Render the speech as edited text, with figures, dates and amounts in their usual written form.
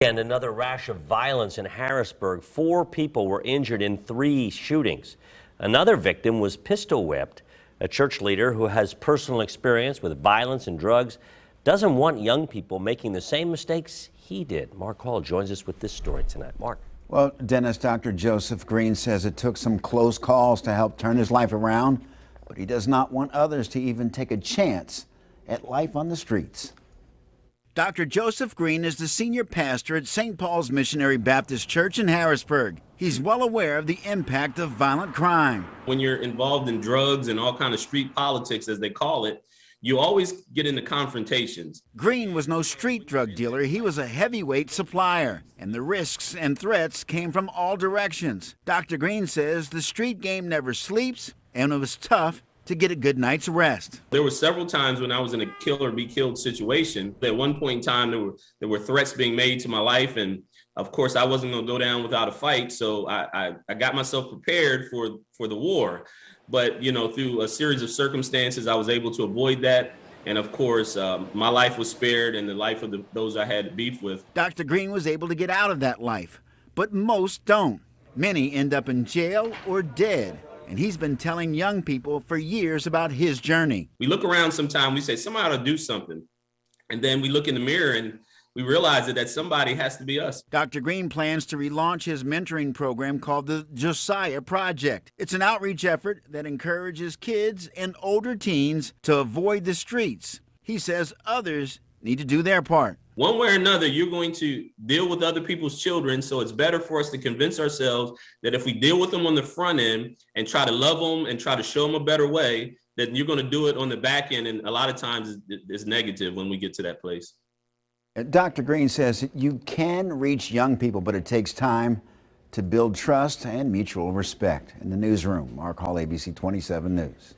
And another rash of violence in Harrisburg. 4 people were injured in 3 shootings. Another victim was pistol whipped. A church leader who has personal experience with violence and drugs doesn't want young people making the same mistakes he did. Mark Hall joins us with this story tonight. Mark. Well, Dennis, Dr. Joseph Green says it took some close calls to help turn his life around, but he does not want others to even take a chance at life on the streets. Dr. Joseph Green is the senior pastor at St. Paul's Missionary Baptist Church in Harrisburg. He's well aware of the impact of violent crime. When you're involved in drugs and all kind of street politics, as they call it, you always get into confrontations. Green was no street drug dealer. He was a heavyweight supplier, and the risks and threats came from all directions. Dr. Green says the street game never sleeps, and it was tough to get a good night's rest. There were several times when I was in a kill or be killed situation. At one point in time, there were threats being made to my life, and of course, I wasn't going to go down without a fight. So I got myself prepared for the war. But through a series of circumstances, I was able to avoid that. And of course, my life was spared, and the life of those I had beef with. Dr. Green was able to get out of that life, but most don't. Many end up in jail or dead. And he's been telling young people for years about his journey. We look around sometime, we say, somebody ought to do something. And then we look in the mirror and we realize that somebody has to be us. Dr. Green plans to relaunch his mentoring program called the Josiah Project. It's an outreach effort that encourages kids and older teens to avoid the streets. He says others need to do their part. One way or another, you're going to deal with other people's children, so it's better for us to convince ourselves that if we deal with them on the front end and try to love them and try to show them a better way, that you're going to do it on the back end, and a lot of times it's negative when we get to that place. Dr. Green says you can reach young people, but it takes time to build trust and mutual respect. In the newsroom, Mark Hall, ABC 27 News.